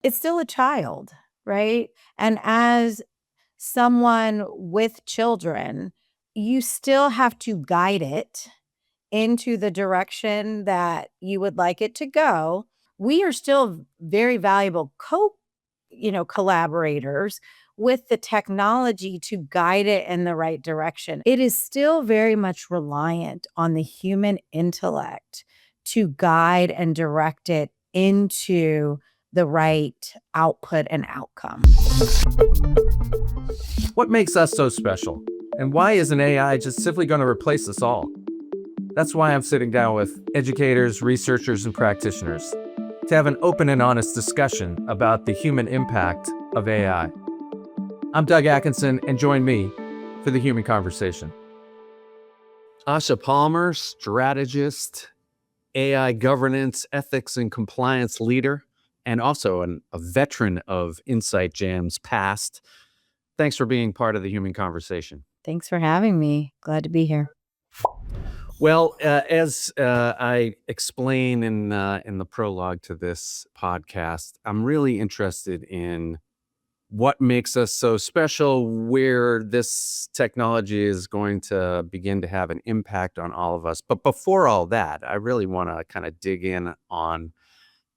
It's still a child, right? And as someone with children, you still have to guide it into the direction that you would like it to go. We are still very valuable collaborators with the technology to guide it in the right direction. It is still very much reliant on the human intellect to guide and direct it into the right output and outcome. What makes us so special? And why isn't AI just simply going to replace us all? That's why I'm sitting down with educators, researchers, and practitioners to have an open and honest discussion about the human impact of AI. I'm Doug Atkinson, and join me for the Human Conversation. Asha Palmer, strategist, AI governance, ethics, and compliance leader, and also a veteran of Insight Jam's past. Thanks for being part of the Human Conversation. Thanks for having me. Glad to be here. Well, as I explain in the prologue to this podcast, I'm really interested in what makes us so special, where this technology is going to begin to have an impact on all of us. But before all that, I really want to kind of dig in on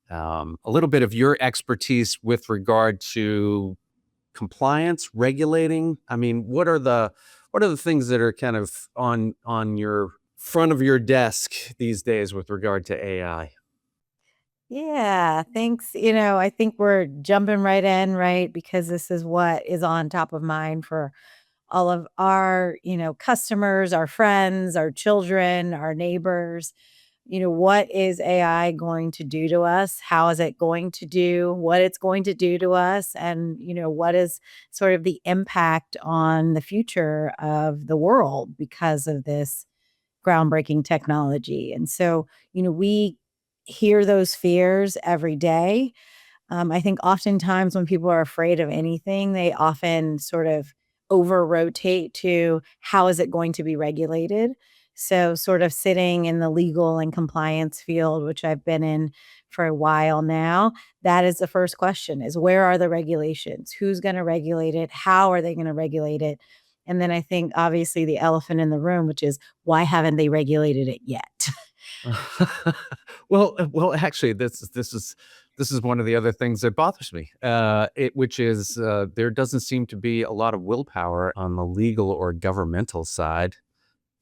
a little bit of your expertise with regard to compliance, regulating. I mean, what are the things that are kind of on your front of your desk these days with regard to AI? Yeah, thanks. I think we're jumping right in, right? Because this is what is on top of mind for all of our, customers, our friends, our children, our neighbors. What is AI going to do to us? How is it going to do what it's going to do to us? And, what is sort of the impact on the future of the world because of this groundbreaking technology? And so, we hear those fears every day. I think oftentimes when people are afraid of anything, they often sort of over rotate to how is it going to be regulated? So, sort of sitting in the legal and compliance field, which I've been in for a while now, that is the first question is where are the regulations? Who's going to regulate it? How are they going to regulate it? And then I think obviously the elephant in the room, which is why haven't they regulated it yet? Well, actually, this is one of the other things that bothers me, which is there doesn't seem to be a lot of willpower on the legal or governmental side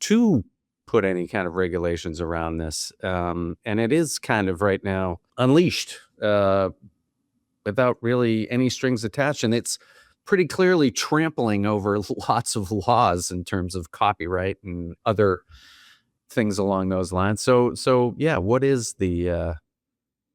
to put any kind of regulations around this, and it is kind of right now unleashed without really any strings attached, and it's pretty clearly trampling over lots of laws in terms of copyright and other things along those lines. So yeah, what is the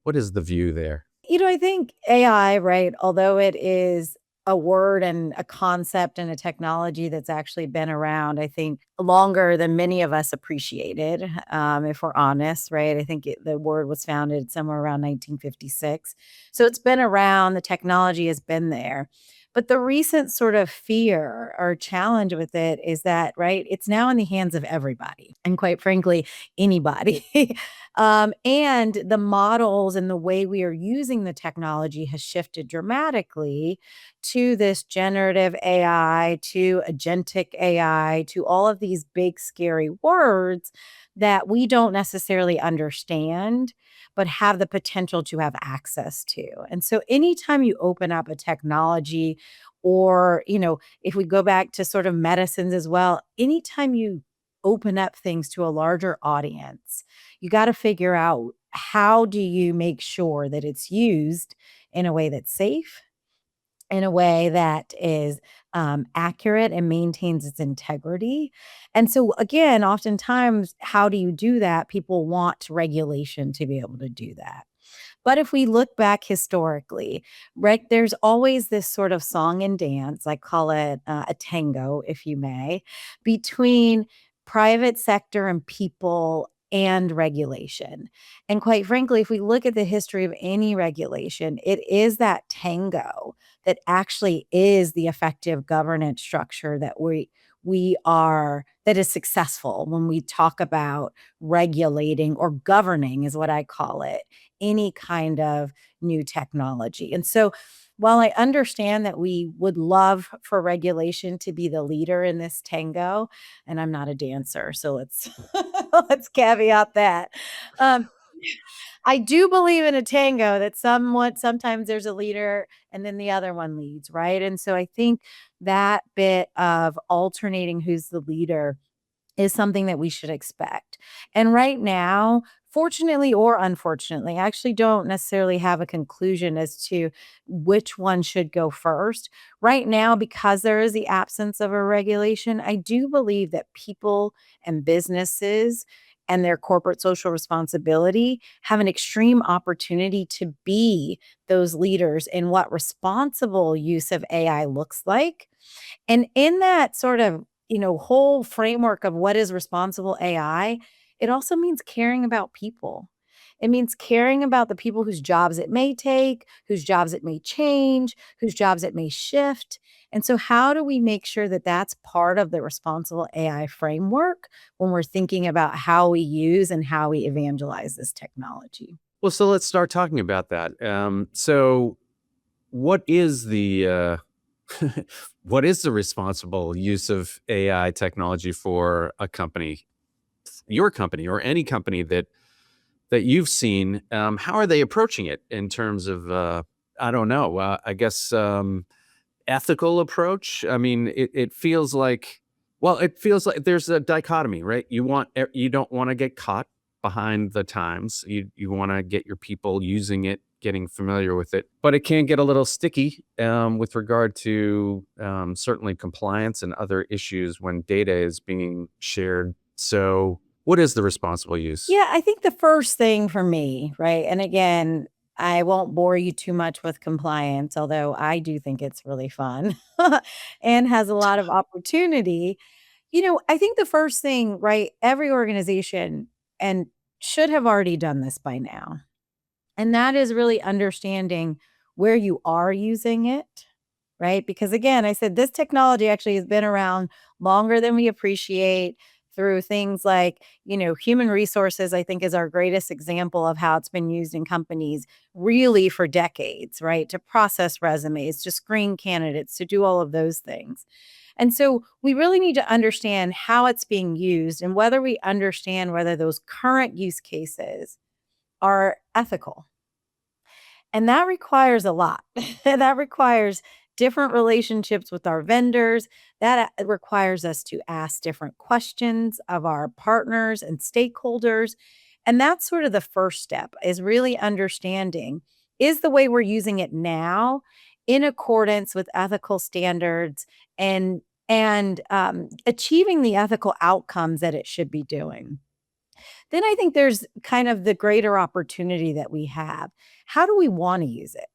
view there? I think AI, right, although it is a word and a concept and a technology that's actually been around, I think, longer than many of us appreciated, if we're honest, right? I think the word was founded somewhere around 1956. So it's been around, the technology has been there. But the recent sort of fear or challenge with it is that, right, it's now in the hands of everybody. And quite frankly, anybody. And the models and the way we are using the technology has shifted dramatically to this generative AI, to agentic AI, to all of these big, scary words that we don't necessarily understand, but have the potential to have access to. And so anytime you open up a technology, or, if we go back to sort of medicines as well, anytime you open up things to a larger audience, you got to figure out how do you make sure that it's used in a way that's safe, in a way that is accurate and maintains its integrity. And so, again, oftentimes, how do you do that? People want regulation to be able to do that. But if we look back historically, right, there's always this sort of song and dance, I call it a tango, if you may, between private sector and people and regulation. And quite frankly, if we look at the history of any regulation, it is that tango that actually is the effective governance structure that that is successful when we talk about regulating or governing is what I call it any kind of new technology. And so while I understand that we would love for regulation to be the leader in this tango, and I'm not a dancer, so let's let's caveat that. Um, I do believe in a tango that sometimes there's a leader and then the other one leads, right? And so I think that bit of alternating who's the leader is something that we should expect. And right now, fortunately or unfortunately, I actually don't necessarily have a conclusion as to which one should go first. Right now, because there is the absence of a regulation, I do believe that people and businesses and their corporate social responsibility have an extreme opportunity to be those leaders in what responsible use of AI looks like. And in that sort of, whole framework of what is responsible AI, it also means caring about people. It means caring about the people whose jobs it may take, whose jobs it may change, whose jobs it may shift. And so, how do we make sure that that's part of the responsible AI framework when we're thinking about how we use and how we evangelize this technology? Well, so let's start talking about that. So what is the what is the responsible use of AI technology for a company, your company, or any company that you've seen? How are they approaching it in terms of I don't know, I guess ethical approach? I mean, it feels like, well, it feels like there's a dichotomy, right? You don't want to get caught behind the times. You want to get your people using it, getting familiar with it, but it can get a little sticky with regard to certainly compliance and other issues when data is being shared. So, what is the responsible use? Yeah, I think the first thing for me, right? And again, I won't bore you too much with compliance, although I do think it's really fun and has a lot of opportunity. I think the first thing, right? Every organization and should have already done this by now. And that is really understanding where you are using it, right? Because again, I said this technology actually has been around longer than we appreciate through things like, human resources, I think is our greatest example of how it's been used in companies really for decades, right? To process resumes, to screen candidates, to do all of those things. And so we really need to understand how it's being used and whether we understand whether those current use cases are ethical, and that requires a lot. That requires different relationships with our vendors. That requires us to ask different questions of our partners and stakeholders. And that's sort of the first step, is really understanding, is the way we're using it now in accordance with ethical standards and achieving the ethical outcomes that it should be doing. Then I think there's kind of the greater opportunity that we have. How do we want to use it?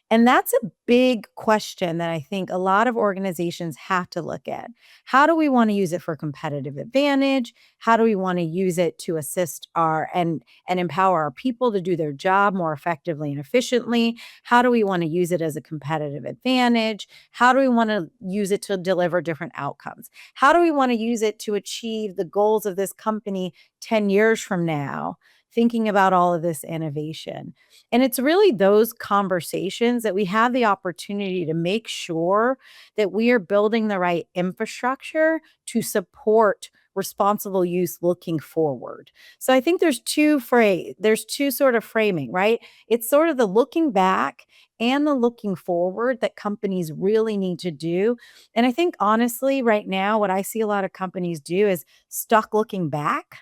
And that's a big question that I think a lot of organizations have to look at. How do we want to use it for competitive advantage? How do we want to use it to assist and empower our people to do their job more effectively and efficiently? How do we want to use it as a competitive advantage? How do we want to use it to deliver different outcomes? How do we want to use it to achieve the goals of this company 10 years from now? Thinking about all of this innovation. And it's really those conversations that we have the opportunity to make sure that we are building the right infrastructure to support responsible use looking forward. So I think there's two sort of framing, right? It's sort of the looking back and the looking forward that companies really need to do. And I think honestly, right now, what I see a lot of companies do is stuck looking back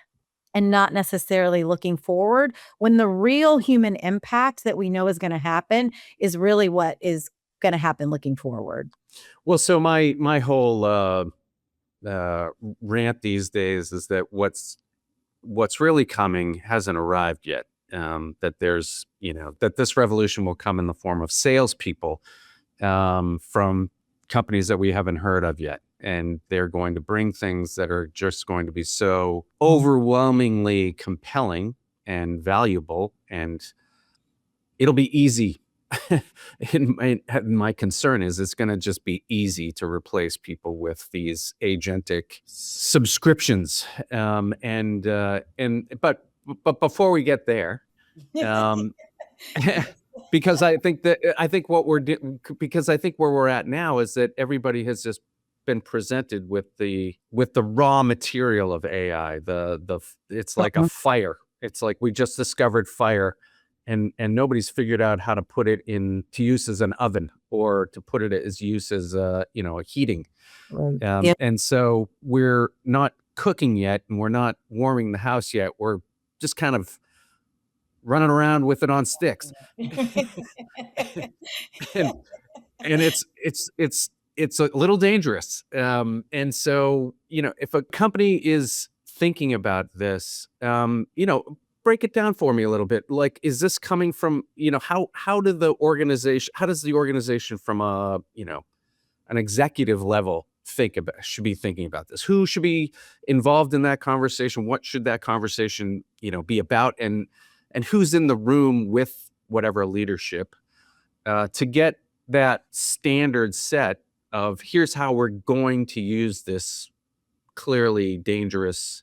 and not necessarily looking forward, when the real human impact that we know is gonna happen is really what is gonna happen looking forward. Well, so my whole uh, rant these days is that what's really coming hasn't arrived yet. That there's, that this revolution will come in the form of salespeople from companies that we haven't heard of yet. And they're going to bring things that are just going to be so overwhelmingly compelling and valuable, and it'll be easy. My concern is it's going to just be easy to replace people with these agentic subscriptions. And but before we get there, um, Because I think what because I think where we're at now is that everybody has just been presented with the raw material of AI. It's like a Mhm. fire. It's like we just discovered fire, and nobody's figured out how to put it in to use as an oven, or to put it as use as a heating. Right. Yeah. And so we're not cooking yet, and we're not warming the house yet. We're just kind of running around with it on sticks. and it's a little dangerous. And so, if a company is thinking about this, break it down for me a little bit. Like, is this coming from, how does the organization from an executive level should be thinking about this? Who should be involved in that conversation? What should that conversation, be about? And who's in the room with whatever leadership, to get that standard set of, here's how we're going to use this clearly dangerous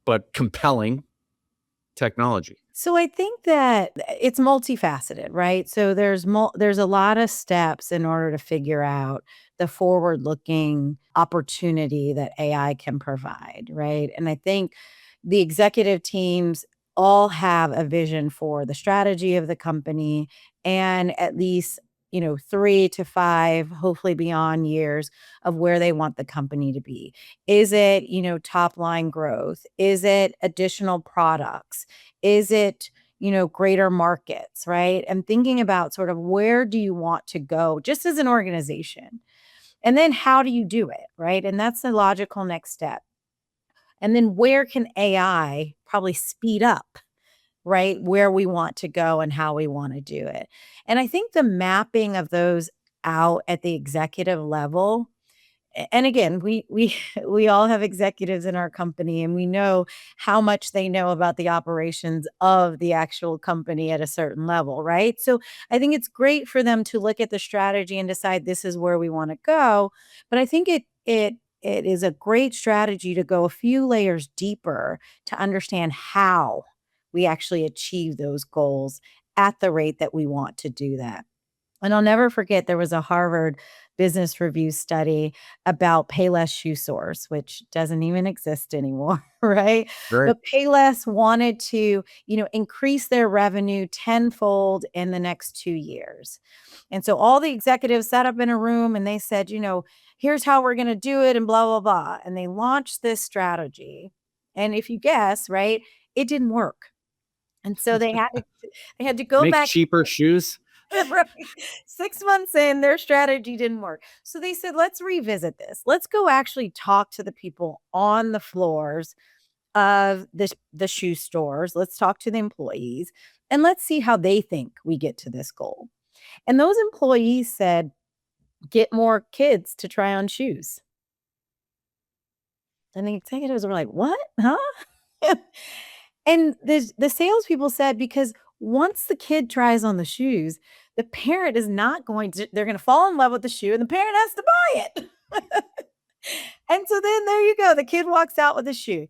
but compelling technology. So I think that it's multifaceted, right? So there's a lot of steps in order to figure out the forward-looking opportunity that AI can provide, right? And I think the executive teams all have a vision for the strategy of the company, and at least, 3 to 5, hopefully beyond years of where they want the company to be. Is it, top line growth? Is it additional products? Is it, greater markets, right? And thinking about sort of where do you want to go just as an organization? And then how do you do it, right? And that's the logical next step. And then where can AI probably speed up, right? Where we want to go and how we want to do it. And I think the mapping of those out at the executive level, and again, we we all have executives in our company, and we know how much they know about the operations of the actual company at a certain level, right? So I think it's great for them to look at the strategy and decide this is where we want to go. But I think it is a great strategy to go a few layers deeper to understand how we actually achieve those goals at the rate that we want to do that. And I'll never forget, there was a Harvard Business Review study about Payless shoe stores, which doesn't even exist anymore, right? Right. But Payless wanted to, increase their revenue tenfold in the next 2 years. And so all the executives sat up in a room and they said, here's how we're going to do it and blah, blah, blah. And they launched this strategy. And if you guess, right, it didn't work. And so they had to go Make back. cheaper shoes. Right. 6 months in, their strategy didn't work. So they said, "Let's revisit this. Let's go actually talk to the people on the floors of the shoe stores. Let's talk to the employees, and let's see how they think we get to this goal." And those employees said, "Get more kids to try on shoes." And the executives were like, "What? Huh?" And the salespeople said, because once the kid tries on the shoes, the parent is not going to, they're going to fall in love with the shoe and the parent has to buy it. And so then there you go. The kid walks out with a shoe.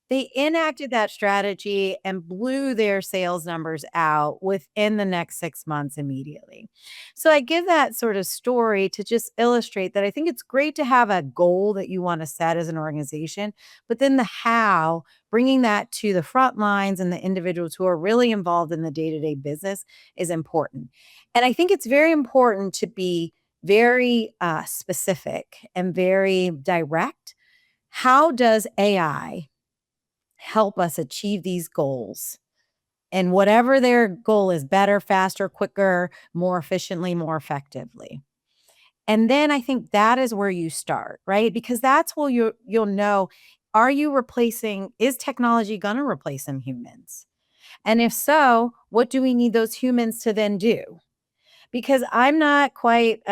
They enacted that strategy and blew their sales numbers out within the next 6 months immediately. So I give that sort of story to just illustrate that I think it's great to have a goal that you want to set as an organization, but then the how, bringing that to the front lines and the individuals who are really involved in the day-to-day business is important. And I think it's very important to be very specific and very direct. How does AI help us achieve these goals? And whatever their goal is, better, faster, quicker, more efficiently, more effectively. And then I think that is where you start, right? Because that's where you'll know, are you replacing, is technology going to replace some humans? And if so, what do we need those humans to then do? Because I'm not quite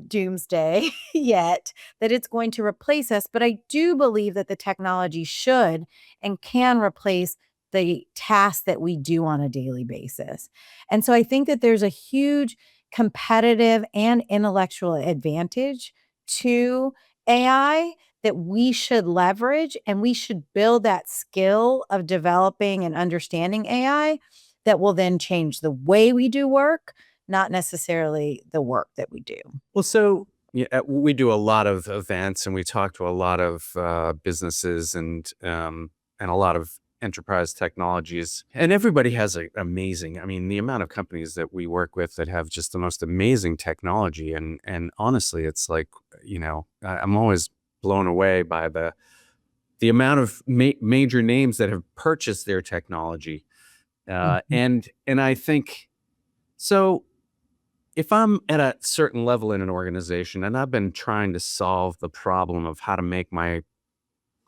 doomsday yet that it's going to replace us, but I do believe that the technology should and can replace the tasks that we do on a daily basis. And so I think that there's a huge competitive and intellectual advantage to AI that we should leverage, and we should build that skill of developing and understanding AI that will then change the way we do work, not necessarily the work that we do. Well, so yeah, we do a lot of events, and we talk to a lot of businesses and a lot of enterprise technologies, and everybody has a amazing. I mean, the amount of companies that we work with that have just the most amazing technology, and honestly, it's like, I'm always blown away by the amount of major names that have purchased their technology, Mhm. and I think so. If I'm at a certain level in an organization and I've been trying to solve the problem of how to make my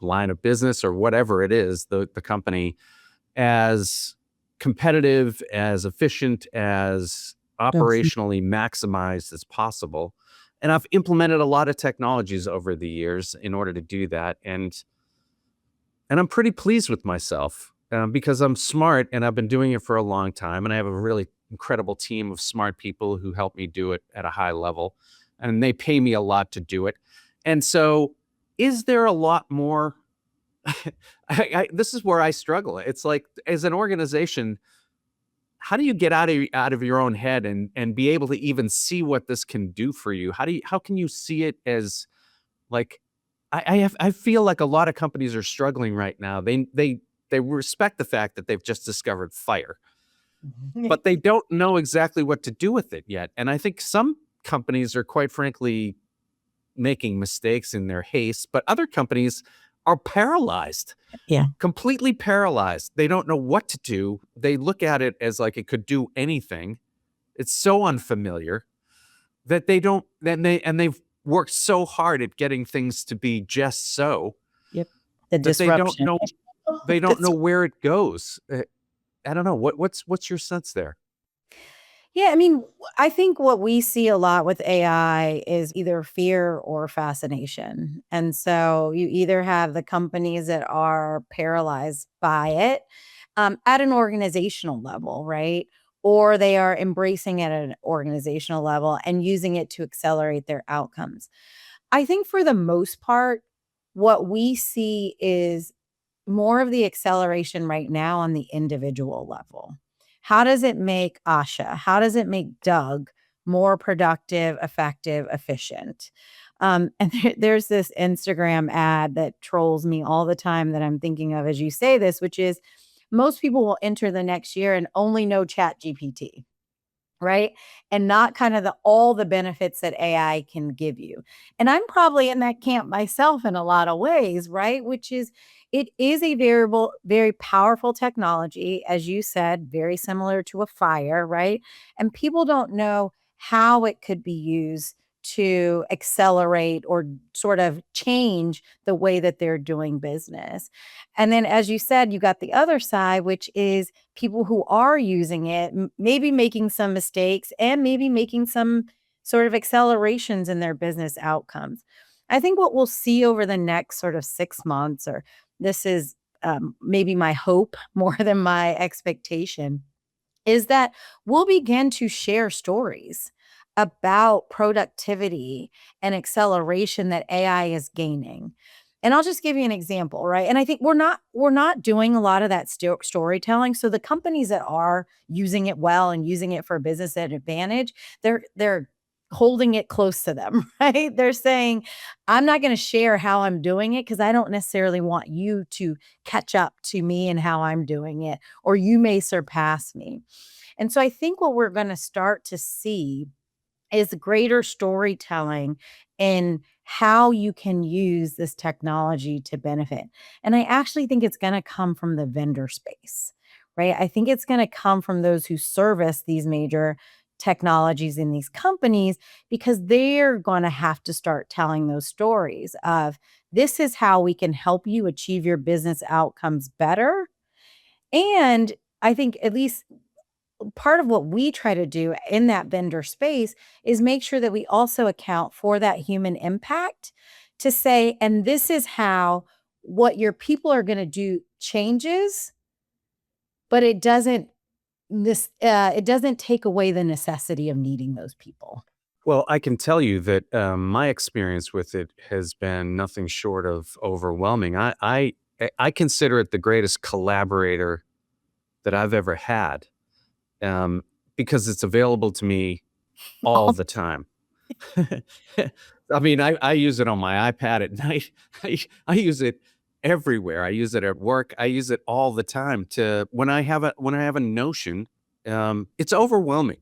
line of business or whatever it is, the company, as competitive, as efficient, as Mhm. operationally maximized as possible. And I've implemented a lot of technologies over the years in order to do that. And I'm pretty pleased with myself, because I'm smart and I've been doing it for a long time. And I have a really incredible team of smart people who help me do it at a high level. And they pay me a lot to do it. And so, is there a lot more? This is where I struggle. It's like, as an organization, how do you get out of your own head and be able to even see what this can do for you? How can you see it as, like, I feel like a lot of companies are struggling right now. They respect the fact that they've just discovered fire, Mhm. but they don't know exactly what to do with it yet. And I think some companies are, quite frankly, making mistakes in their haste, but other companies are paralyzed, Yeah. completely paralyzed. They don't know what to do. They look at it as like it could do anything. It's so unfamiliar that they don't then they've worked so hard at getting things to be just so, Yep. The that disruption. they don't Dis know where it goes. I don't know. What's your sense there? Yeah, I mean, I think what we see a lot with AI is either fear or fascination. And so you either have the companies that are paralyzed by it, at an organizational level, right? Or they are embracing it at an organizational level and using it to accelerate their outcomes. I think for the most part, what we see is more of the acceleration right now on the individual level. How does it make Asha? How does it make Doug more productive, effective, efficient? And there's this Instagram ad that trolls me all the time that I'm thinking of as you say this, which is most people will enter the next year and only know Chat GPT, right? And not kind of the all the benefits that AI can give you. And I'm probably in that camp myself in a lot of ways, right? Which is it is a variable, very powerful technology, as you said, very similar to a fire, right? And people don't know how it could be used to accelerate or sort of change the way that they're doing business. And then, as you said, you got the other side, which is people who are using it, maybe making some mistakes and maybe making some sort of accelerations in their business outcomes. I think what we'll see over the next sort of 6 months, or this is maybe my hope more than my expectation, is that we'll begin to share stories about productivity and acceleration that AI is gaining. And I'll just give you an example, right? And I think we're not doing a lot of that storytelling. So the companies that are using it well and using it for business advantage, they're holding it close to them, right? They're saying, I'm not going to share how I'm doing it because I don't necessarily want you to catch up to me and how I'm doing it, or you may surpass me. And so I think what we're going to start to see is greater storytelling in how you can use this technology to benefit. And I actually think it's going to come from the vendor space, right? I think it's going to come from those who service these major technologies in these companies, because they're going to have to start telling those stories of this is how we can help you achieve your business outcomes better. And I think at least part of what we try to do in that vendor space is make sure that we also account for that human impact, to say, and this is how what your people are going to do changes, but it doesn't take away the necessity of needing those people. Well, I can tell you that my experience with it has been nothing short of overwhelming. I consider it the greatest collaborator that I've ever had. because it's available to me all the time. I mean, I use it on my iPad at night. I use it everywhere. I use it at work. I use it all the time to when I have a notion. It's overwhelming,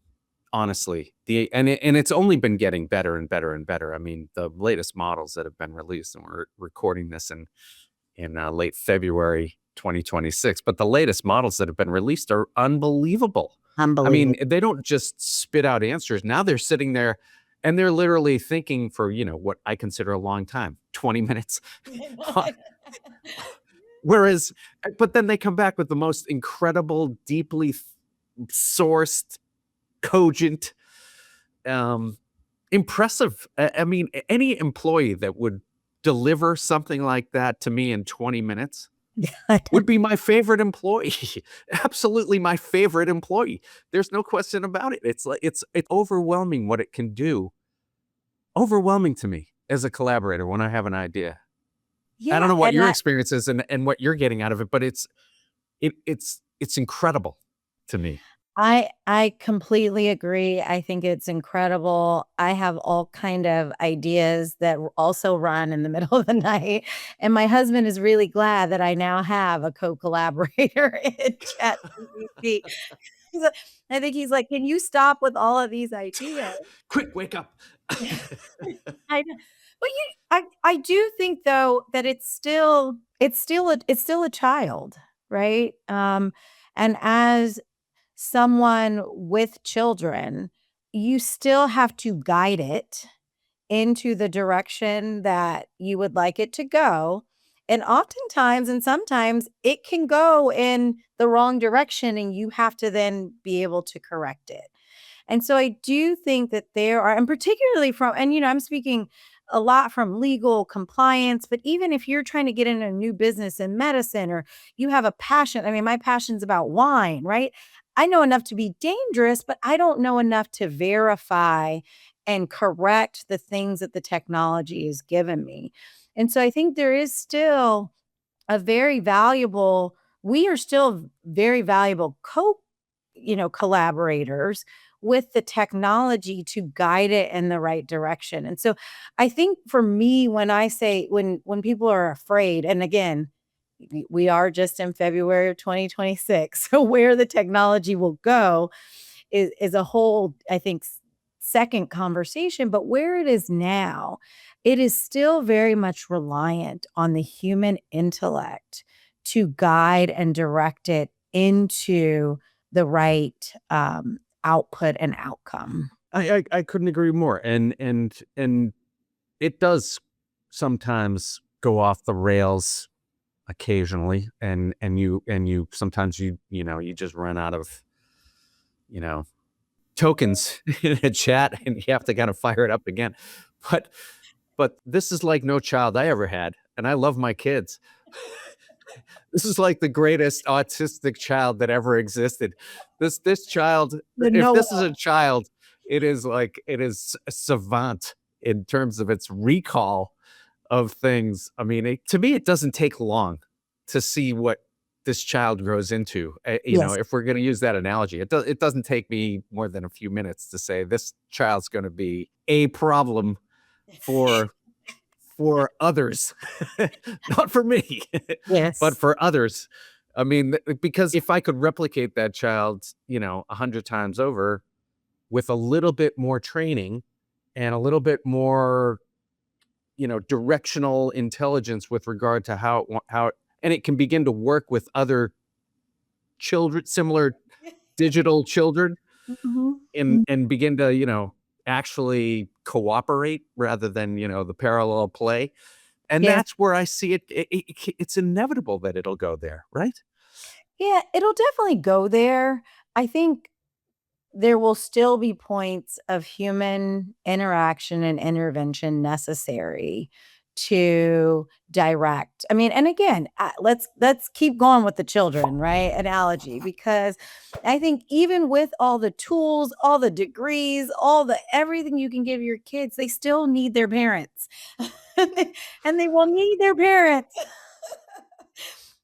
honestly. And it's only been getting better and better and better. I mean, the latest models that have been released, and we're recording this in late February 2026, but the latest models that have been released are unbelievable. I mean, Unbelievable. they don't just spit out answers. Now they're sitting there and they're literally thinking for, what I consider a long time, 20 minutes. Whereas, but then they come back with the most incredible, deeply sourced, cogent, impressive. I mean, any employee that would deliver something like that to me in 20 minutes would be my favorite employee. Absolutely my favorite employee. There's no question about it. It's like it's overwhelming what it can do. Overwhelming to me as a collaborator when I have an idea. I don't Yeah, know what and your experience is and what you're getting out of it, but it's incredible to me. I completely agree. I think it's incredible. I have all kind of ideas that also run in the middle of the night, and my husband is really glad that I now have a co-collaborator in ChatGPT. He's like I think he's like, "Can you stop with all of these ideas?" Quick, wake up. I know. But I do think though that it's still a child, right? And as someone with children, you still have to guide it into the direction that you would like it to go. And oftentimes and sometimes it can go in the wrong direction and you have to then be able to correct it. And so I do think that there are, and particularly I'm speaking a lot from legal compliance, but even if you're trying to get in a new business in medicine or you have a passion, I mean, my passion's about wine, right? I know enough to be dangerous, but I don't know enough to verify and correct the things that the technology has given me. And so I think there is still a very valuable, we are still very valuable collaborators with the technology to guide it in the right direction. And so I think for me, when I say when people are afraid, and again, we are just in February of 2026. So where the technology will go is a whole, I think, second conversation. But where it is now, it is still very much reliant on the human intellect to guide and direct it into the right output and outcome. I couldn't agree more. And it does sometimes go off the rails occasionally, and you sometimes you just run out of you know tokens in a chat, and you have to kind of fire it up again. But this is like no child I ever had, and I love my kids. This is like the greatest autistic child that ever existed. This child, The if know this is a child, it is a savant in terms of its recall of things. I mean, to me, it doesn't take long to see what this child grows into. Yes. If we're going to use that analogy, it doesn't take me more than a few minutes to say this child's going to be a problem for others, not for me, but Yes. for others. I mean, because if I could replicate that child, 100 times over with a little bit more training and a little bit more, directional intelligence with regard to and it can begin to work with other children, similar digital children, Mhm. and begin to, actually cooperate rather than, the parallel play. And Yes. that's where I see it's inevitable that it'll go there, right? Yeah, it'll definitely go there. I think there will still be points of human interaction and intervention necessary to direct. I mean, and again, let's keep going with the children, right? Analogy, because I think even with all the tools, all the degrees, all the everything you can give your kids, they still need their parents. And they will need their parents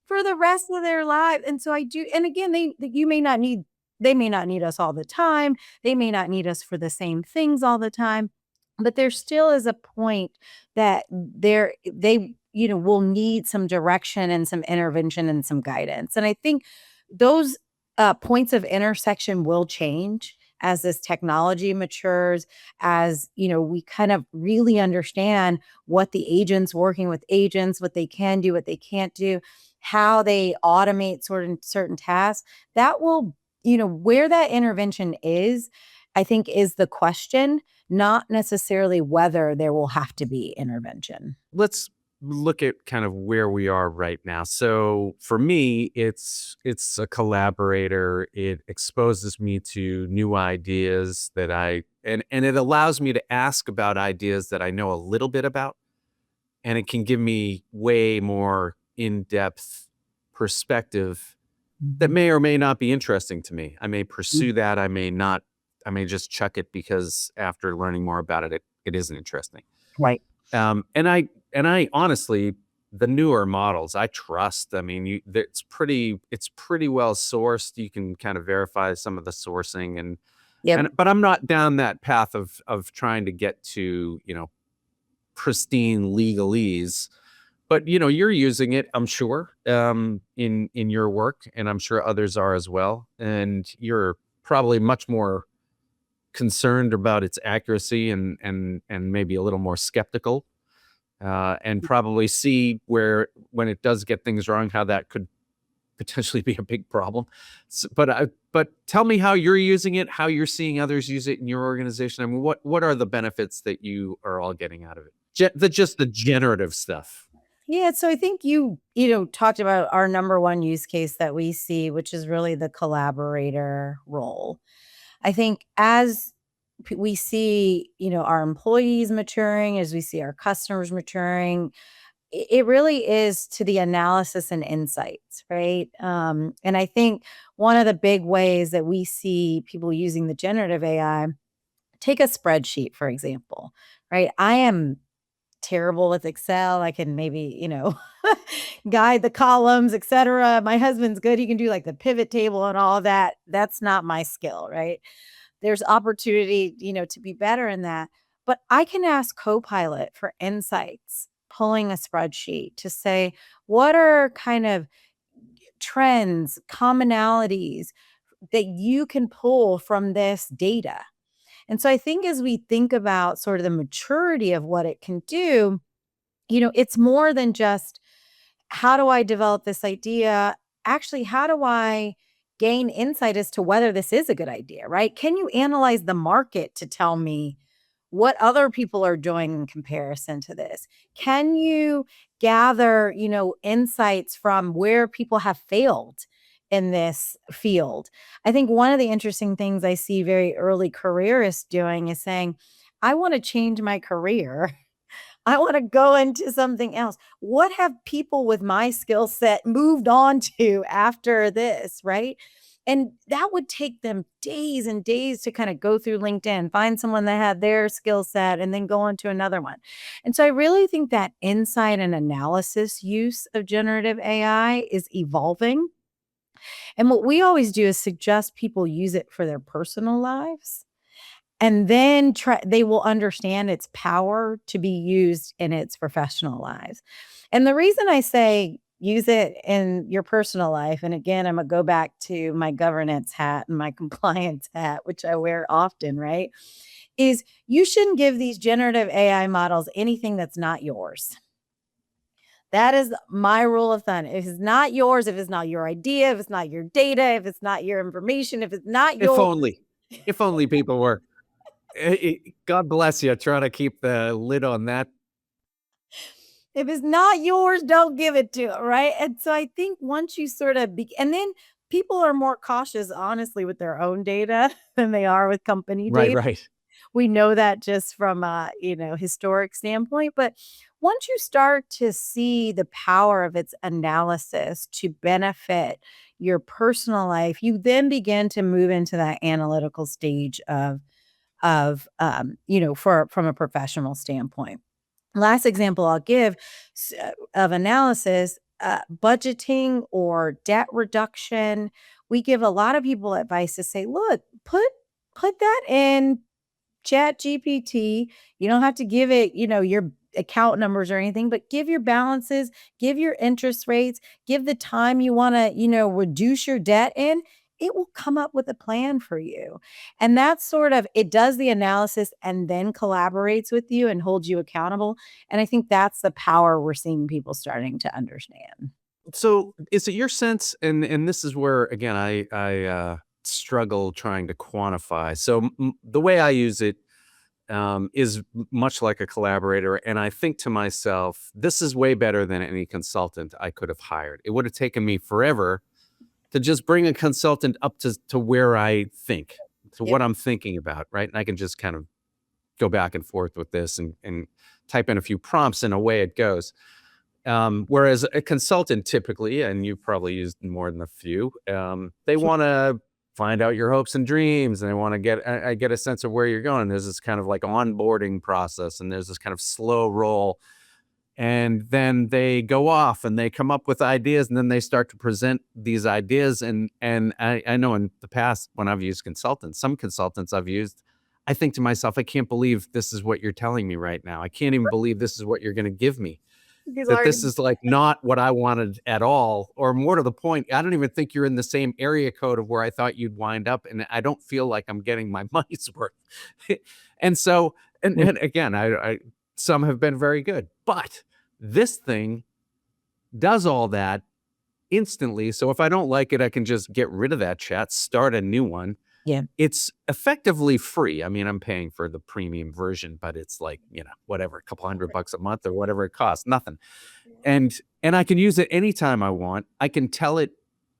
for the rest of their life. And so I do, and again, you may not need They may not need us all the time. They may not need us for the same things all the time, but there still is a point that they will need some direction and some intervention and some guidance. And I think those points of intersection will change as this technology matures, as we kind of really understand what the agents working with agents, what they can do, what they can't do, how they automate certain tasks. That will, where that intervention is, I think, is the question, not necessarily whether there will have to be intervention. Let's look at kind of where we are right now. So for me, it's a collaborator. It exposes me to new ideas that and it allows me to ask about ideas that I know a little bit about, and it can give me way more in-depth perspective that may or may not be interesting to me. I may pursue that. I may not. I may just chuck it because after learning more about it, it isn't interesting. Right. And I honestly, the newer models I trust. I mean, it's pretty well sourced. You can kind of verify some of the sourcing but I'm not down that path of trying to get to, pristine legalese. But you're using it, I'm sure, in your work, and I'm sure others are as well. And you're probably much more concerned about its accuracy and maybe a little more skeptical, and probably see where, when it does get things wrong, how that could potentially be a big problem. But tell me how you're using it, how you're seeing others use it in your organization. I mean, what are the benefits that you are all getting out of it? Just the generative stuff. Yeah, so I think you talked about our number one use case that we see, which is really the collaborator role. I think as we see, our employees maturing, as we see our customers maturing, it really is to the analysis and insights, right? And I think one of the big ways that we see people using the generative AI, take a spreadsheet, for example, right? I am terrible with Excel. I can maybe, guide the columns, etc. My husband's good. He can do like the pivot table and all of that. That's not my skill, right? There's opportunity, to be better in that. But I can ask Copilot for insights, pulling a spreadsheet to say, what are kind of trends, commonalities that you can pull from this data? And so I think as we think about sort of the maturity of what it can do, it's more than just, how do I develop this idea? Actually, how do I gain insight as to whether this is a good idea, right? Can you analyze the market to tell me what other people are doing in comparison to this? Can you gather, insights from where people have failed in this field? I think one of the interesting things I see very early careerists doing is saying, I want to change my career. I want to go into something else. What have people with my skill set moved on to after this, right? And that would take them days and days to kind of go through LinkedIn, find someone that had their skill set, and then go on to another one. And so I really think that insight and analysis use of generative AI is evolving. And what we always do is suggest people use it for their personal lives, and then they will understand its power to be used in its professional lives. And the reason I say use it in your personal life, and again, I'm gonna go back to my governance hat and my compliance hat, which I wear often, right? Is you shouldn't give these generative AI models anything that's not yours. That is my rule of thumb. If it's not yours, if it's not your idea, if it's not your data, if it's not your information, if it's not If your only people were. God bless you. Try to keep the lid on that. If it's not yours, don't give it to it, right? And so I think once you sort of and then people are more cautious, honestly, with their own data than they are with company Right, data. right. We know that just from a, historic standpoint. But once you start to see the power of its analysis to benefit your personal life, you then begin to move into that analytical stage from a professional standpoint. Last example I'll give of analysis, budgeting or debt reduction, we give a lot of people advice to say, look, put that in Chat GPT. You don't have to give it, your account numbers or anything, but give your balances, give your interest rates, give the time you want to, reduce your debt in. It will come up with a plan for you. And that's sort of, it does the analysis and then collaborates with you and holds you accountable. And I think that's the power we're seeing people starting to understand. So is it your sense, and this is where again I struggle trying to quantify. So the way I use it is much like a collaborator, and I think to myself, this is way better than any consultant I could have hired. It would have taken me forever to just bring a consultant up to where I think, to Yep. what I'm thinking about, right? And I can just kind of go back and forth with this and type in a few prompts, and away it goes. Whereas a consultant typically, and you've probably used more than a few, they want to find out your hopes and dreams, and they want to get a sense of where you're going. There's this kind of like onboarding process, and there's this kind of slow roll, and then they go off and they come up with ideas, and then they start to present these ideas. And I know in the past when I've used consultants, some consultants I've used, I think to myself, I can't believe this is what you're telling me right now. I can't even believe this is what you're going to give me. Because That this is like not what I wanted at all, or more to the point, I don't even think you're in the same area code of where I thought you'd wind up, and I don't feel like I'm getting my money's worth. And so, and again, I some have been very good, but this thing does all that instantly. So if I don't like it, I can just get rid of that chat, start a new one. Yeah. It's effectively free. I mean, I'm paying for the premium version, but it's like, whatever, a couple $100 a month or whatever it costs, nothing. And I can use it anytime I want. I can tell it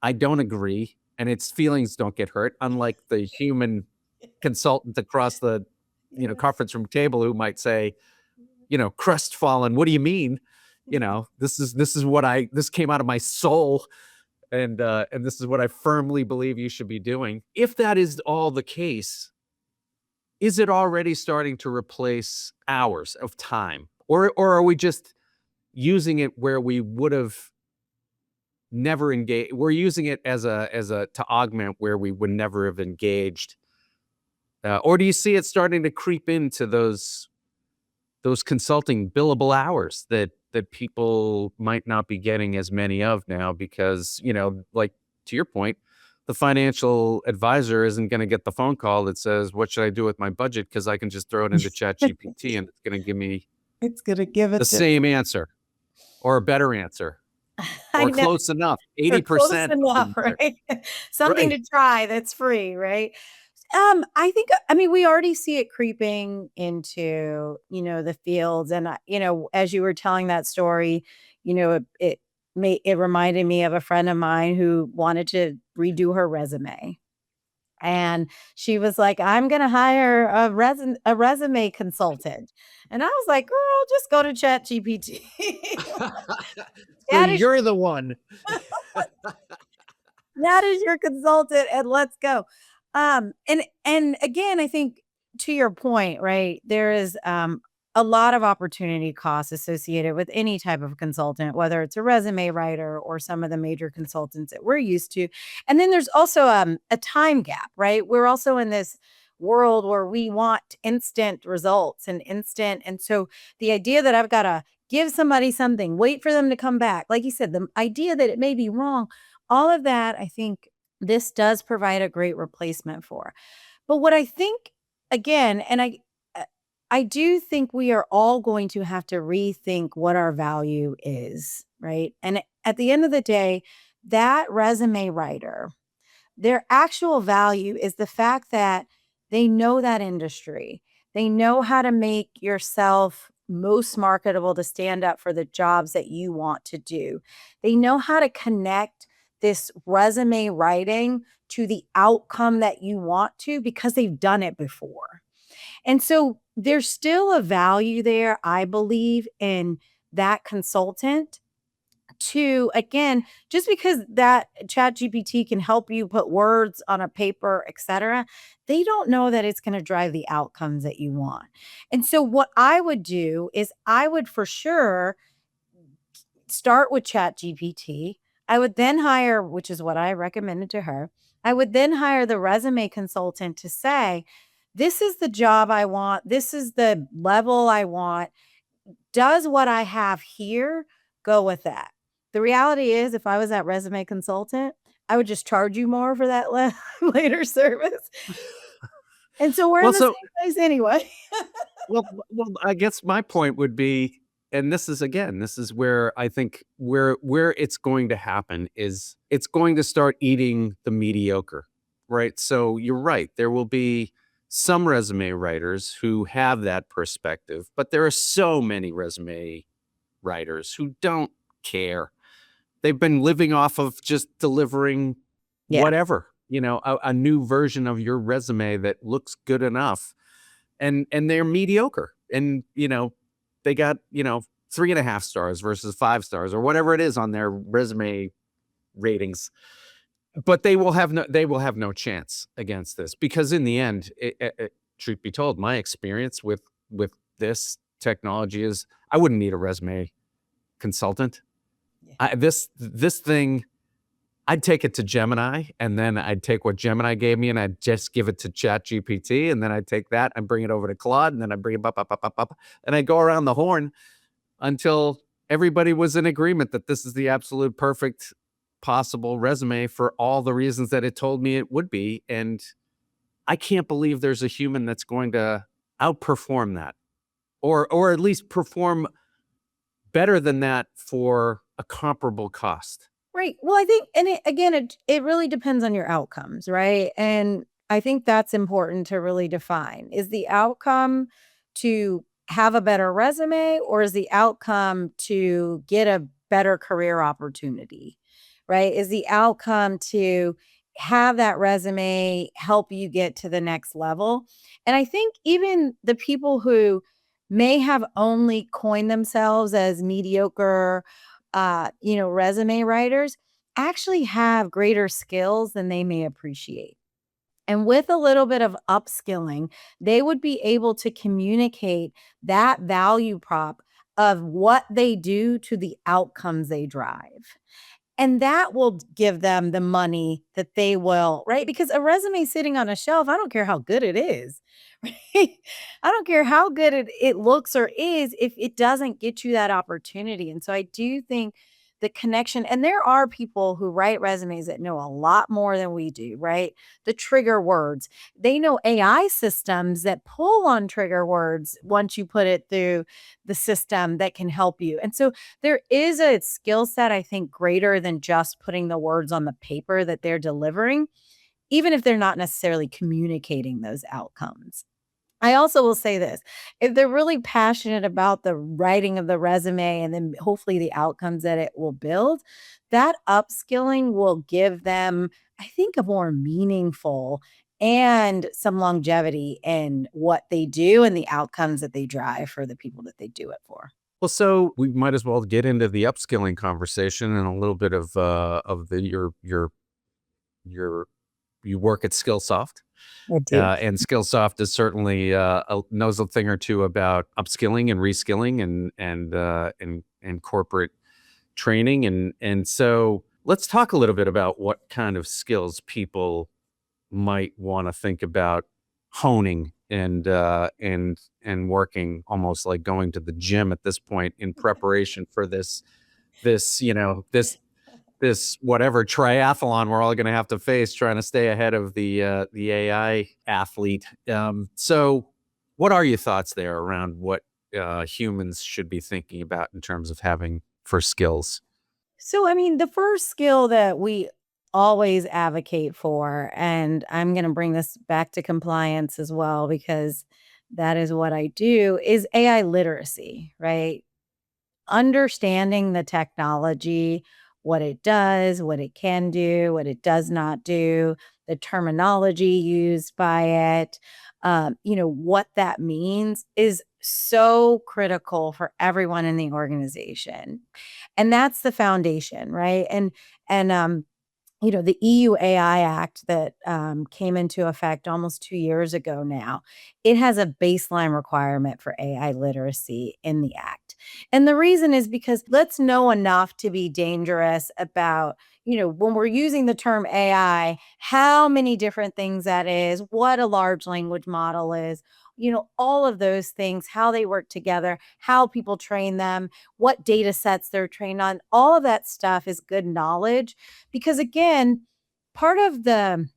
I don't agree, and its feelings don't get hurt, unlike the human consultant across the, conference room table who might say, crestfallen, what do you mean? This is this came out of my soul. And this is what I firmly believe you should be doing. If that is all the case, is it already starting to replace hours of time, or are we just using it where we would have never engaged? We're using it as a to augment where we would never have engaged, or do you see it starting to creep into those consulting billable hours that people might not be getting as many of now because, like to your point, the financial advisor isn't going to get the phone call that says, what should I do with my budget? Because I can just throw it into Chat GPT and it's going to give me It's going to give it the same answer or a better answer I or know. close enough, Or 80%. close enough, right? Something Right. to try that's free, right? I think, we already see it creeping into, the fields. And, as you were telling that story, it reminded me of a friend of mine who wanted to redo her resume. And she was like, I'm going to hire a resume consultant. And I was like, girl, just go to Chat GPT. So That is you're the one. that is your consultant, and let's go. And again, I think to your point, right? There is a lot of opportunity costs associated with any type of consultant, whether it's a resume writer or some of the major consultants that we're used to. And then there's also a time gap, right? We're also in this world where we want instant results and instant. And so the idea that I've got to give somebody something, wait for them to come back, like you said, the idea that it may be wrong, all of that, I think this does provide a great replacement for. But what I think, again, and I do think we are all going to have to rethink what our value is, right? And at the end of the day, that resume writer, their actual value is the fact that they know that industry. They know how to make yourself most marketable to stand up for the jobs that you want to do. They know how to connect this resume writing to the outcome that you want to because they've done it before. And so there's still a value there, I believe, in that consultant to, again, just because that Chat GPT can help you put words on a paper, etc., they don't know that it's going to drive the outcomes that you want. And so what I would do is I would for sure start with Chat GPT. I would then hire, which is what I recommended to her, I would then hire the resume consultant to say, this is the job I want. This is the level I want. Does what I have here go with that? The reality is, if I was that resume consultant, I would just charge you more for that later service. And so we're in Well, the so same place anyway. well, I guess my point would be, and this is again, this is where I think where it's going to happen is it's going to start eating the mediocre, right? So you're right. There will be some resume writers who have that perspective, but there are so many resume writers who don't care. They've been living off of just delivering Yeah. whatever, a new version of your resume that looks good enough, and they're mediocre, and they got 3.5 stars versus 5 stars or whatever it is on their resume ratings, but they will have no chance against this, because in the end, truth be told, my experience with this technology is I wouldn't need a resume consultant. Yeah. This thing, I'd take it to Gemini, and then I'd take what Gemini gave me and I'd just give it to Chat GPT, and then I'd take that and bring it over to Claude, and then I'd bring it up, and I'd go around the horn until everybody was in agreement that this is the absolute perfect possible resume for all the reasons that it told me it would be. And I can't believe there's a human that's going to outperform that, or at least perform better than that for a comparable cost. Right. Well, I think, and it really depends on your outcomes, right? And I think that's important to really define. Is the outcome to have a better resume, or is the outcome to get a better career opportunity, right? Is the outcome to have that resume help you get to the next level? And I think even the people who may have only coined themselves as mediocre resume writers actually have greater skills than they may appreciate. And with a little bit of upskilling, they would be able to communicate that value prop of what they do to the outcomes they drive. And that will give them the money that they will, right? Because a resume sitting on a shelf, I don't care how good it is, right? I don't care how good it looks or is if it doesn't get you that opportunity. And so I do think the connection, and there are people who write resumes that know a lot more than we do, right? The trigger words, they know AI systems that pull on trigger words once you put it through the system that can help you. And so there is a skill set, I think, greater than just putting the words on the paper that they're delivering, even if they're not necessarily communicating those outcomes. I also will say this, if they're really passionate about the writing of the resume and then hopefully the outcomes that it will build, that upskilling will give them, I think, a more meaningful and some longevity in what they do and the outcomes that they drive for the people that they do it for. Well, so we might as well get into the upskilling conversation and a little bit of your you work at Skillsoft. I do. And Skillsoft is certainly knows a thing or two about upskilling and reskilling and corporate training, and so let's talk a little bit about what kind of skills people might want to think about honing and working, almost like going to the gym at this point in preparation for this this whatever triathlon we're all going to have to face, trying to stay ahead of the AI athlete. So what are your thoughts there around what humans should be thinking about in terms of having for skills? So, I mean, the first skill that we always advocate for, and I'm going to bring this back to compliance as well, because that is what I do, is AI literacy, right? Understanding the technology, what it does, what it can do, what it does not do, the terminology used by it, what that means is so critical for everyone in the organization. And that's the foundation, right? And the EU AI Act that came into effect almost 2 years ago now, it has a baseline requirement for AI literacy in the act. And the reason is because let's know enough to be dangerous about, when we're using the term AI, how many different things that is, what a large language model is, all of those things, how they work together, how people train them, what data sets they're trained on. All of that stuff is good knowledge because, again, part of the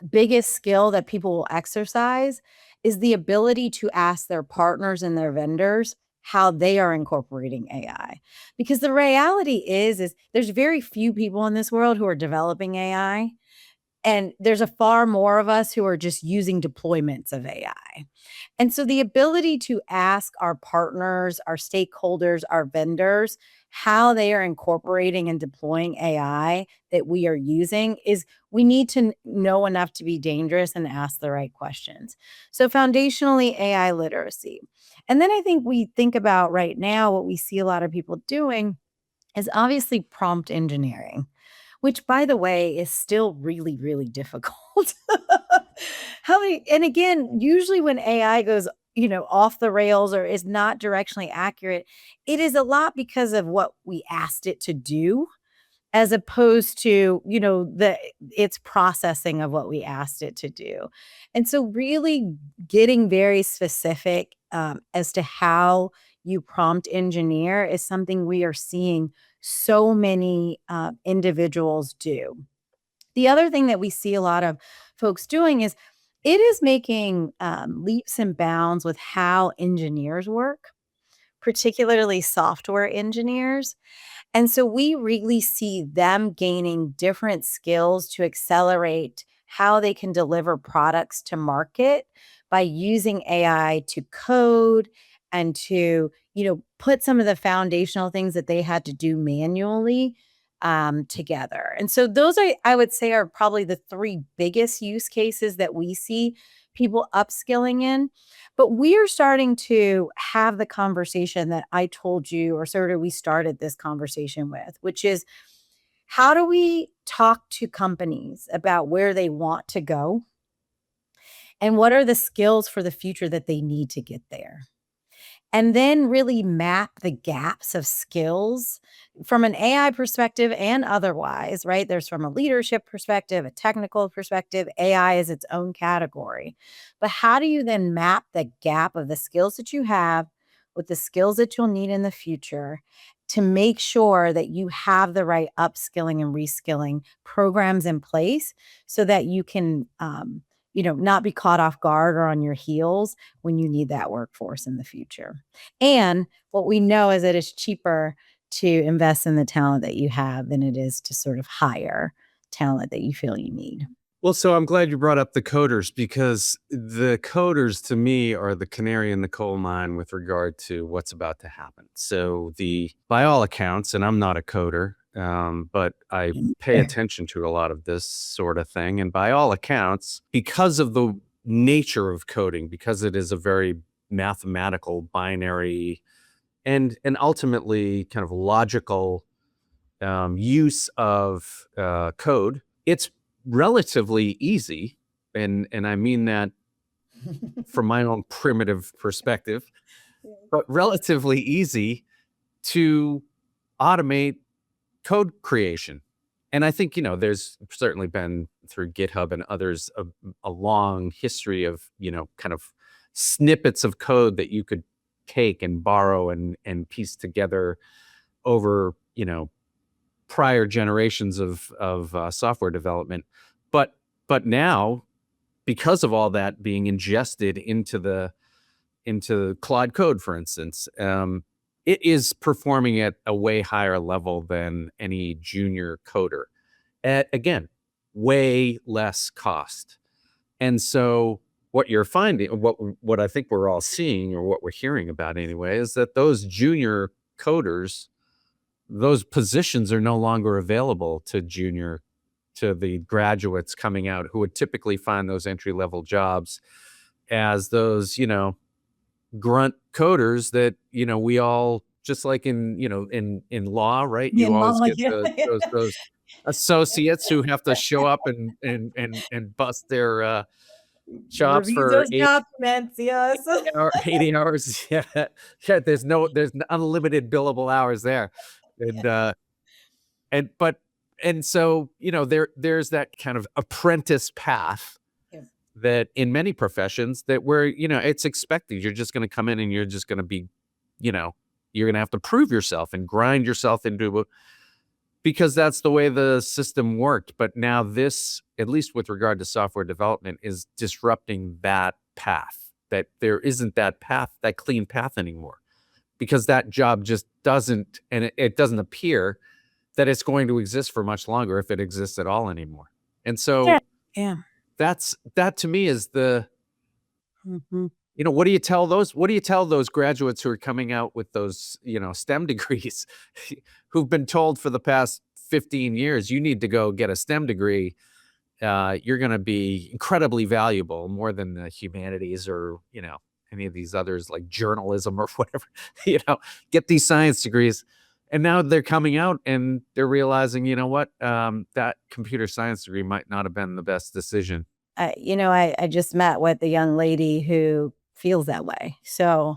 biggest skill that people will exercise is the ability to ask their partners and their vendors how they are incorporating AI. Because the reality is there's very few people in this world who are developing AI. And there's a far more of us who are just using deployments of AI. And so the ability to ask our partners, our stakeholders, our vendors, how they are incorporating and deploying AI that we are using is we need to know enough to be dangerous and ask the right questions. So foundationally, AI literacy. And then I think we think about right now what we see a lot of people doing is obviously prompt engineering, which by the way is still really, really difficult. And again, usually when AI goes, off the rails or is not directionally accurate, it is a lot because of what we asked it to do as opposed to, its processing of what we asked it to do. And so really getting very specific as to how you prompt engineer is something we are seeing so many individuals do. The other thing that we see a lot of folks doing is it is making leaps and bounds with how engineers work, particularly software engineers. And so we really see them gaining different skills to accelerate how they can deliver products to market by using AI to code and to, put some of the foundational things that they had to do manually together. And so those I would say, are probably the three biggest use cases that we see people upskilling in. But we are starting to have the conversation that I told you, or sort of we started this conversation with, which is how do we talk to companies about where they want to go and what are the skills for the future that they need to get there? And then really map the gaps of skills from an AI perspective and otherwise, right? There's from a leadership perspective, a technical perspective, AI is its own category. But how do you then map the gap of the skills that you have with the skills that you'll need in the future to make sure that you have the right upskilling and reskilling programs in place so that you can, not be caught off guard or on your heels when you need that workforce in the future. And what we know is that it's cheaper to invest in the talent that you have than it is to sort of hire talent that you feel you need. Well, so I'm glad you brought up the coders because the coders to me are the canary in the coal mine with regard to what's about to happen. So by all accounts, and I'm not a coder, but I pay attention to a lot of this sort of thing. And by all accounts, because of the nature of coding, because it is a very mathematical, binary, and ultimately kind of logical use of code, it's relatively easy, and I mean that from my own primitive perspective, but relatively easy to automate code creation. And I think, there's certainly been through GitHub and others a long history of, kind of snippets of code that you could take and borrow and piece together over, prior generations of software development. But now, because of all that being ingested into Claude Code, for instance, it is performing at a way higher level than any junior coder at, again, way less cost. And so what you're finding, what I think we're all seeing, or what we're hearing about anyway, is that those junior coders, those positions are no longer available to the graduates coming out who would typically find those entry-level jobs as those, grunt coders that, we all, just like in law, right? You In always law, get yeah. those associates who have to show up and bust their jobs Review for those documents, yes. 80 hours. Yeah. There's unlimited billable hours there. And, and, but, and so, there's that kind of apprentice path Yeah. that in many professions that where, it's expected. You're just going to come in and you're just going to be, you know, you're going to have to prove yourself and grind yourself into because that's the way the system worked. But now this, at least with regard to software development, is disrupting that path, that there isn't that path, that clean path anymore, because that job just doesn't, and it doesn't appear that it's going to exist for much longer if it exists at all anymore. And Yeah. so Yeah. that to me is the, Mhm. what do you tell those graduates who are coming out with those, STEM degrees who've been told for the past 15 years, you need to go get a STEM degree. You're going to be incredibly valuable, more than the humanities or, any of these others like journalism or whatever, get these science degrees. And now they're coming out and they're realizing, what, that computer science degree might not have been the best decision. I just met with a young lady who feels that way. So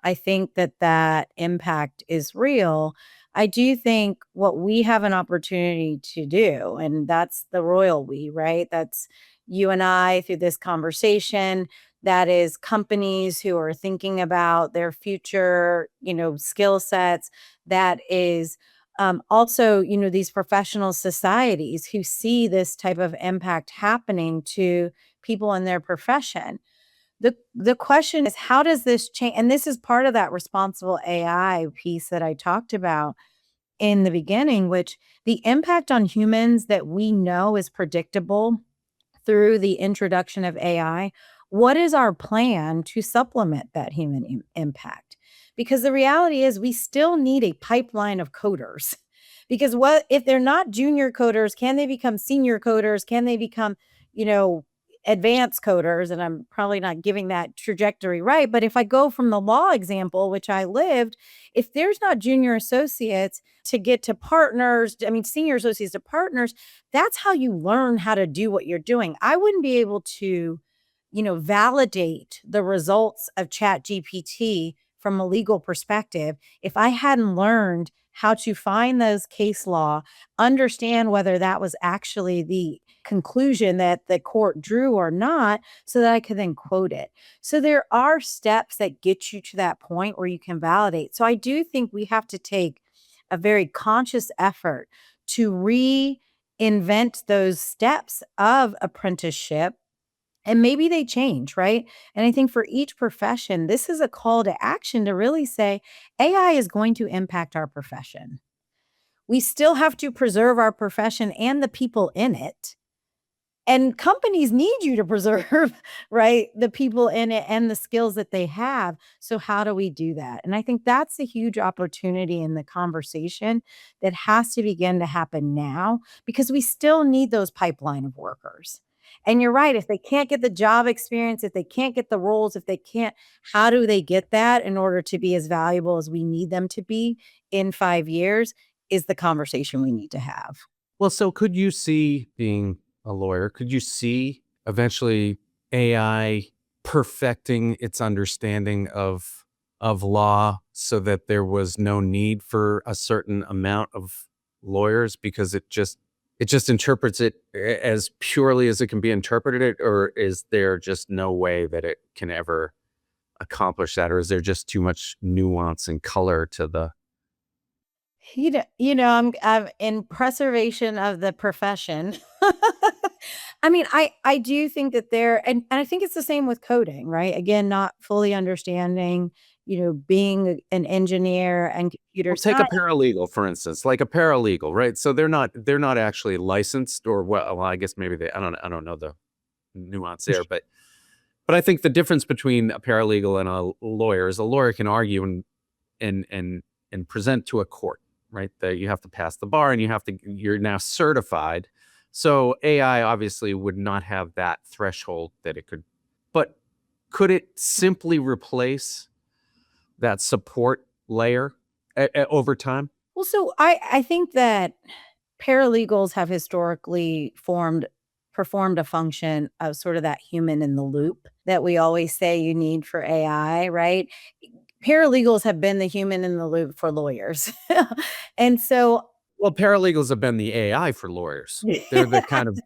I think that that impact is real. I do think what we have an opportunity to do, and that's the royal we, right? That's you and I through this conversation. That is companies who are thinking about their future, skill sets. That is also, these professional societies who see this type of impact happening to people in their profession. The question is, how does this change? And this is part of that responsible AI piece that I talked about in the beginning, which the impact on humans that we know is predictable through the introduction of AI. What is our plan to supplement that human impact? Because the reality is, we still need a pipeline of coders. Because what if they're not junior coders? Can they become senior coders? Can they become, you know, advanced coders? And I'm probably not giving that trajectory right. But if I go from the law example, which I lived, if there's not junior associates to get to partners, I mean, senior associates to partners, that's how you learn how to do what you're doing. I wouldn't be able to, validate the results of Chat GPT from a legal perspective if I hadn't learned how to find those case law, understand whether that was actually the conclusion that the court drew or not, so that I could then quote it. So there are steps that get you to that point where you can validate. So I do think we have to take a very conscious effort to reinvent those steps of apprenticeship, and maybe they change, right? And I think for each profession, this is a call to action to really say AI is going to impact our profession. We still have to preserve our profession and the people in it. And companies need you to preserve, right, the people in it and the skills that they have. So how do we do that? And I think that's a huge opportunity in the conversation that has to begin to happen now, because we still need those pipeline of workers. And you're right, if they can't get the job experience, if they can't get the roles, if they can't, how do they get that in order to be as valuable as we need them to be in 5 years, is the conversation we need to have. Well, so could you see, being a lawyer, could you see eventually AI perfecting its understanding of law so that there was no need for a certain amount of lawyers because it just interprets it as purely as it can be interpreted, or is there just no way that it can ever accomplish that, or is there just too much nuance and color to the I'm in preservation of the profession. I mean, I do think that and I think it's the same with coding, right? Again, not fully understanding, being an engineer and computer Well, take a science. paralegal, for instance, like a paralegal, right? So they're not actually licensed, or well, I guess maybe I don't know the nuance there, but I think the difference between a paralegal and a lawyer is a lawyer can argue and present to a court, right? That you have to pass the bar and you're now certified. So AI obviously would not have that threshold that it could, but could it simply replace that support layer over time? Well, so I think that paralegals have historically formed performed a function of sort of that human in the loop that we always say you need for AI, right? Paralegals have been the human in the loop for lawyers. And so Well, paralegals have been the AI for lawyers. They're the kind of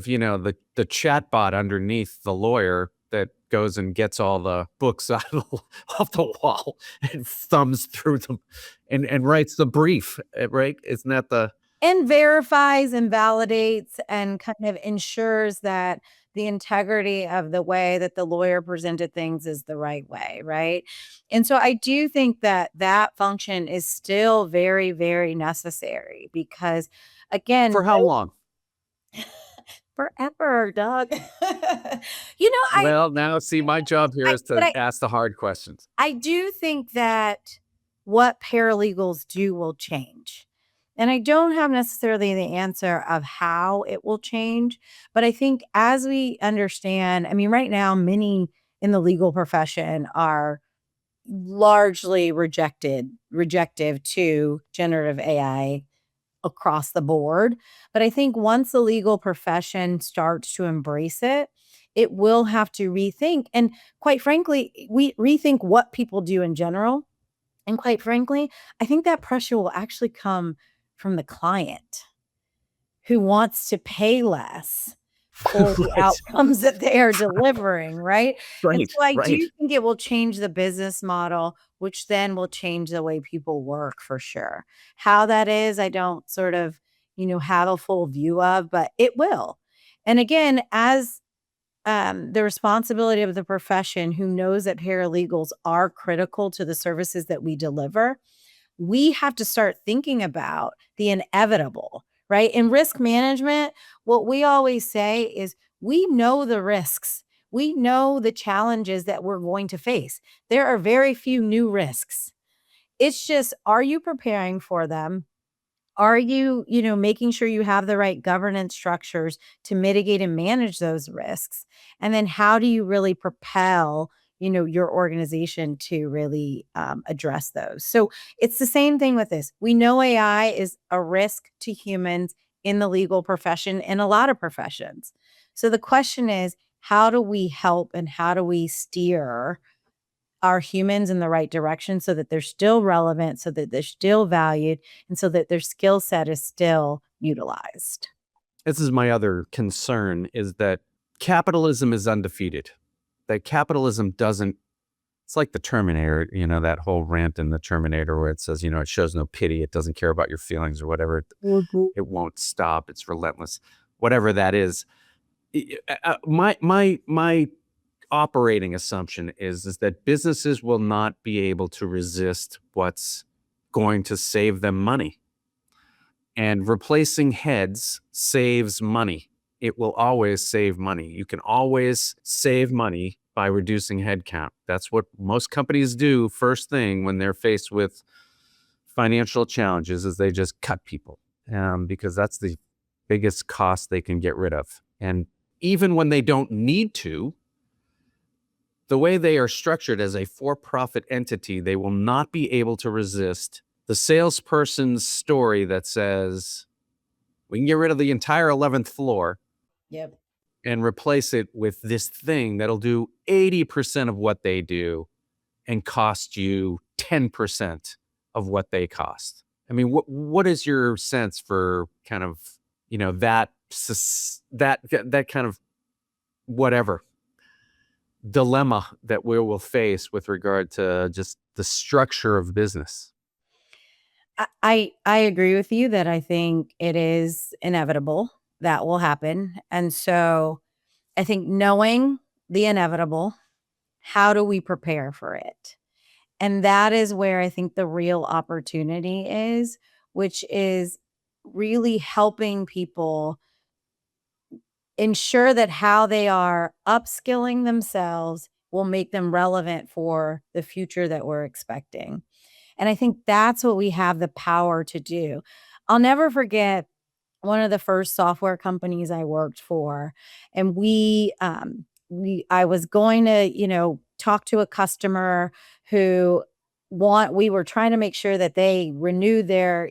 the chatbot underneath the lawyer that goes and gets all the books out off the wall and thumbs through them and writes the brief, right? Isn't that the and verifies and validates and kind of ensures that the integrity of the way that the lawyer presented things is the right way, right? And so I do think that that function is still very, very necessary because, again, for how long? forever, Doug. Well, now see, my job here I is but to ask the hard questions. I do think that what paralegals do will change. And I don't have necessarily the answer of how it will change, but I think as we understand, I mean, right now, many in the legal profession are largely rejective to generative AI across the board. But I think once the legal profession starts to embrace it, it will have to rethink. And quite frankly, we rethink what people do in general. And quite frankly, I think that pressure will actually come from the client who wants to pay less for the Right. outcomes that they are delivering, right? And Right. so I Right. do think it will change the business model, which then will change the way people work for sure. How that is, I don't sort of, have a full view of, but it will. And again, as the responsibility of the profession who knows that paralegals are critical to the services that we deliver, we have to start thinking about the inevitable, right? In risk management, what we always say is we know the risks. We know the challenges that we're going to face. There are very few new risks. It's just, are you preparing for them? Are you, making sure you have the right governance structures to mitigate and manage those risks? And then how do you really propel, your organization to really address those? So it's the same thing with this. We know AI is a risk to humans in the legal profession and a lot of professions. So the question is, how do we help and how do we steer our humans in the right direction so that they're still relevant, so that they're still valued, and so that their skill set is still utilized? This is my other concern is that capitalism is undefeated. That capitalism doesn't, it's like the Terminator, that whole rant in the Terminator where it says, it shows no pity. It doesn't care about your feelings or whatever. Mhm. It won't stop. It's relentless, whatever that is. My operating assumption is that businesses will not be able to resist what's going to save them money. And replacing heads saves money. It will always save money. You can always save money by reducing headcount. That's what most companies do first thing when they're faced with financial challenges is they just cut people because that's the biggest cost they can get rid of. And even when they don't need to, the way they are structured as a for-profit entity, they will not be able to resist the salesperson's story that says, we can get rid of the entire 11th floor Yep. and replace it with this thing that'll do 80% of what they do and cost you 10% of what they cost. I mean, what is your sense for kind of, that kind of whatever dilemma that we will face with regard to just the structure of business? I agree with you that I think it is inevitable that will happen. And so I think knowing the inevitable, how do we prepare for it? And that is where I think the real opportunity is, which is really helping people ensure that how they are upskilling themselves will make them relevant for the future that we're expecting. And I think that's what we have the power to do. I'll never forget one of the first software companies I worked for, and I was going to, talk to a customer who we were trying to make sure that they renew their,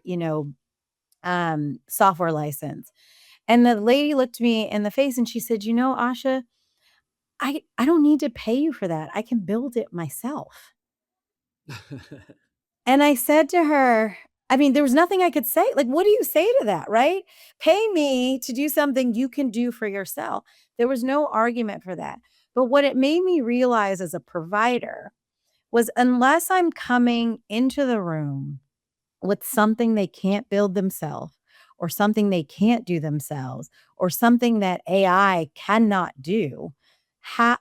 software license. And the lady looked me in the face and she said, "You know, Asha, I don't need to pay you for that. I can build it myself." And I said to her, I mean, there was nothing I could say. Like, what do you say to that, right? Pay me to do something you can do for yourself. There was no argument for that. But what it made me realize as a provider was unless I'm coming into the room with something they can't build themselves or something they can't do themselves or something that AI cannot do,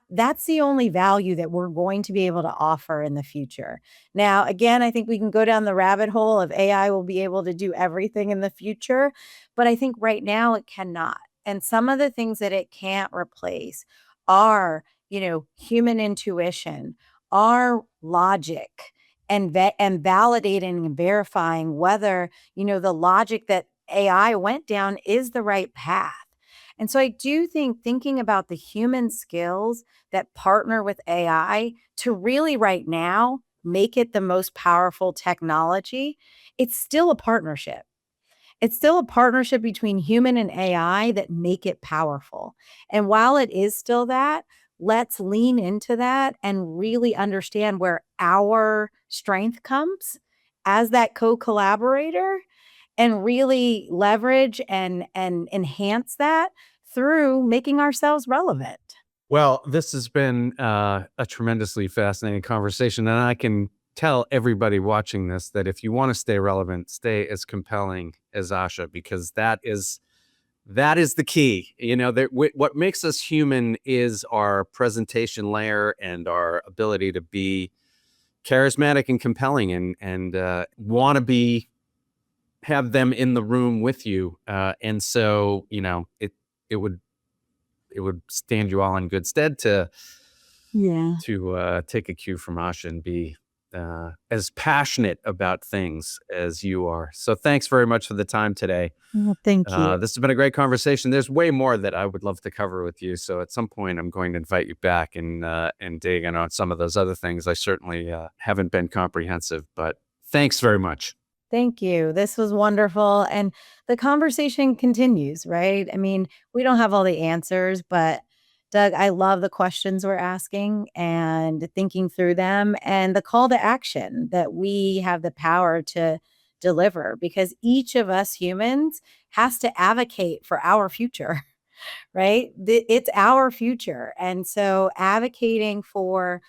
that's the only value that we're going to be able to offer in the future. Now, again, I think we can go down the rabbit hole of AI will be able to do everything in the future, but I think right now it cannot. And some of the things that it can't replace are, human intuition, are logic, and validating and verifying whether, the logic that AI went down is the right path. And so I do think thinking about the human skills that partner with AI to really right now make it the most powerful technology, it's still a partnership. It's still a partnership between human and AI that make it powerful. And while it is still that, let's lean into that and really understand where our strength comes as that co-collaborator and really leverage and enhance that through making ourselves relevant. Well, this has been a tremendously fascinating conversation, and I can tell everybody watching this that if you want to stay relevant, stay as compelling as Asha, because that is the key. What makes us human is our presentation layer and our ability to be charismatic and compelling, and want to have them in the room with you. And so, it would stand you all in good stead to Yeah. take a cue from Asha and be as passionate about things as you are. So thanks very much for the time today. Well, thank you. This has been a great conversation. There's way more that I would love to cover with you. So at some point, I'm going to invite you back and dig in on some of those other things. I certainly haven't been comprehensive, but thanks very much. Thank you. This was wonderful. And the conversation continues, right? I mean, we don't have all the answers, but Doug, I love the questions we're asking and thinking through them and the call to action that we have the power to deliver because each of us humans has to advocate for our future. Right? It's our future. And so advocating for,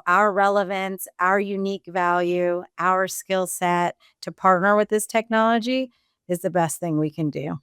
our relevance, our unique value, our skill set to partner with this technology is the best thing we can do.